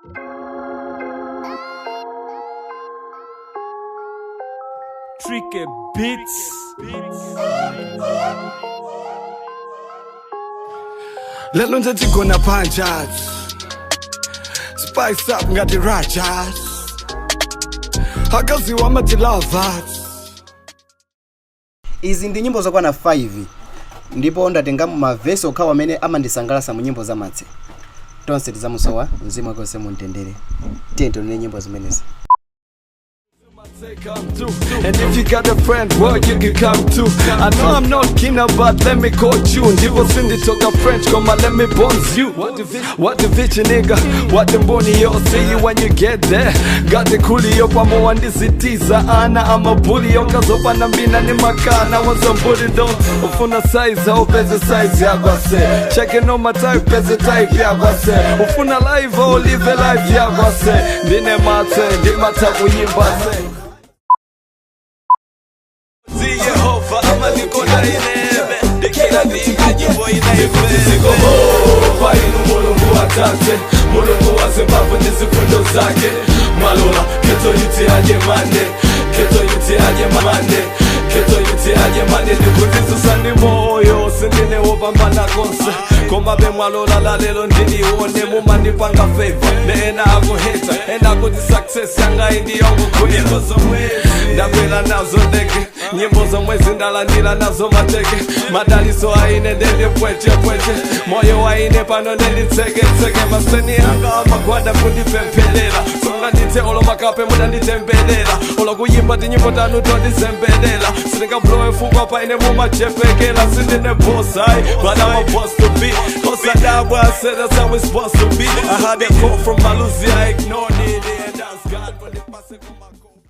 Tricky beats. Lelo nje tigona panchas Spice up ngati rajas Hakaziwa mati lovers. Izi ndi nyimbo zokwana 5 ndipo ndatenga mavesi okhawa amene amandisangalatsa mu nyimbo za Martse. Tonse tizamusowa mzimu wake mumtendere. Tiyeni tione nyimbo zimenezi. And if you got a friend, well, you can come too. I know I'm not keen but let me coach you. Ndipo sindi toka French, come on, let me bones you. What the bitch, nigga? What the money, yo? See you when you get there. Got the coolie up, I'm on this itiza. I'm a bully, yo, cause up and I'm been in my car. Now I'm some bully, don't. Ufuna size, how pesa size, ya gwase. Checking on my type, pesa type, ya gwase. Ufuna live, oh, live a life, ya gwase. Dine Martse, di matabu yimbase. I'ma niko na inebe Dekila vinga Nyimbo inaife Sikomo Kwa inu mulungu watate Mulungu wa Zimbabwe nizifundo zake Malola Keto yuti aje mande Keto yuti aje mande Keto yuti aje mande Nikulizu sani moyo Sindine wopambana konse Kombabe mwalola la lelo ndini uone Mumanipanga favor Neena ako hater Ena ako di success Yanga indi yongo kwenye Nyimbo za mwezi Ndabela nazo ndeke Nyimbo za mwezi ndalandila nazo mateke Madaliso aine ndende pweche pweche Moyo waine pano ndendi tseke tseke Maseni anga amakwada kundipempelela Songa ndite olo makape muda nditembelela Olo kuyimba ti nyimbo tanu to ndisembelela Sininga blowe fungwa pa ine muma chepekela Sindine boss but I'm a boss to be Cause I die where I said that's how it's supposed to be I had a call from Malusi, I ignored it And that's God when it passes from my goal.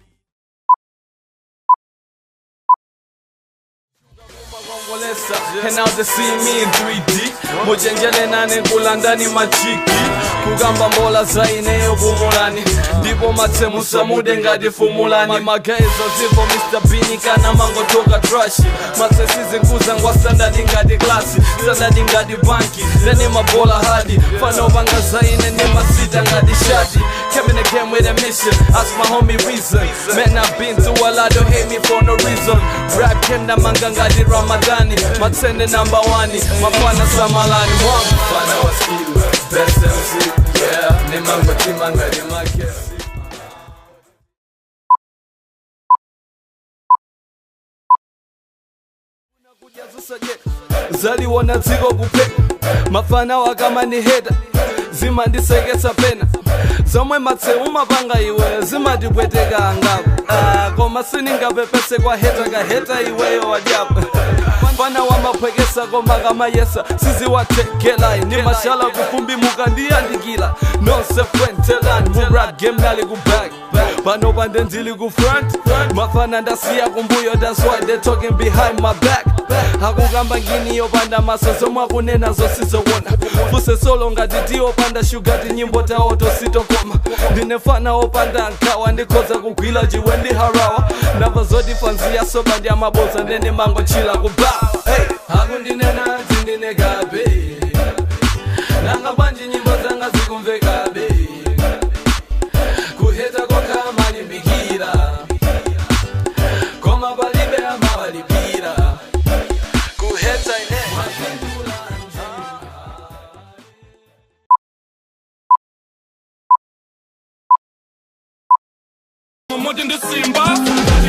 And now they see me in 3D Mujenjele nane kulandani machiki Kugamba mbola zaine yokumulani Ndipo Martse musamude ngadi fumulani Magaezo zipo Mr. Bini kana mango toka trashi Martse sizinguza ngwa standard ngadi klasi Standard ngadi banki Nene mabola hadi Fano banga zaine ni masita ngadi shadi Came in the game with a mission Ask my homie reason Man I've been through a lot, don't hate me for no reason Rap kenda manga ngadi Ramadani Martse number 1 Mafana samalani Mfana wa skill Best MC Yeah Nimango timanga di makesi Zali wana ziko kupe Mafana wakama ni heda Zima ndisekesa pena Zomwe Martse umapanga iwe Zima dipweteka angapo Koma sininga pepese kwa heta ka heta iweyo wajabu Fana wamapwekesa koma kama yesa Sizi watekela Ni mashala kufumbi mukandia ndikila No se fwentelan Mu rap game nali kubag Pano bandenzili kufront Mafana ndasiya kumbuyo That's why they talking behind my back Hakugamba ngini yopanda maso Zomwa kunena zosizo wona Fuse solo ngati opanda shugati nyimbo ta oto sitokoma Ndinefana opanda nkawa Ndikoza kugwila jiwendi harawa Nava zodi fanzia soba ndi amaboza Ndene mango chila kubawa Hey, haku ndinena zindine gabe Nanga banji nyimbo zanga zikumve gabe Kuheta kwa kama limbikira Koma balibe ama walipira Kuheta ine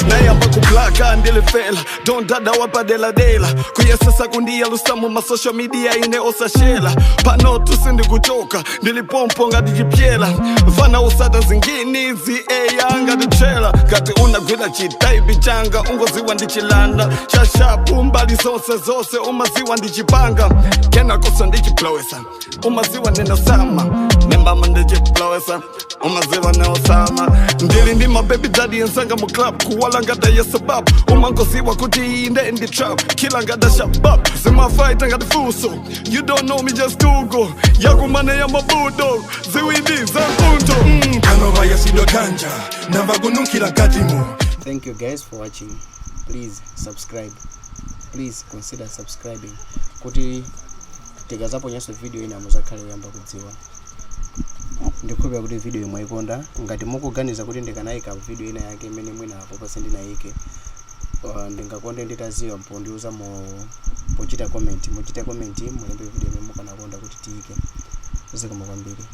Nayamba kuplaka ndilifela Don't dada wapadela dela Kuyesesa kundia lusamu ma social media ine osashela Pano tusindi kuchoka Ndilipompo ngati jipyela Vana usata zingini zi yanga dichela Kati unagwila chitaibi changa Ungoziwa ndichilanda Chashapu mbali zose Umaziwa ndichipanga Kena kosa ndichiplowesa Umaziwa nena sama Nembama ndichiplowesa Umaziwa nena sama Ndili ndi baby daddy nsanga mu club Kuwala ngada ya sabab Umangoziwa kuti inde in the trap Kila ngada shabab Zima fight ngada fuso You don't know me just Google Yakumane ya mabudo Ziwindi za punto Kanova ya sido kanja Navagunukila katimo. Thank you guys for watching. Please subscribe. Please consider subscribing. Kuti tegazapo nyaso video ina muzakale yamba kudziwa. ndikhulupira kuti video mwaikonda. Ngati mukuganiza kuti ndikanayika video ina yake imene mwina apo pasi ndinayike, ndingakonde nditaziwa pondiuza pochita comment. Muchite comment mulembe video imene mukanakonda kuti tiyike. Zikomo kwambiri.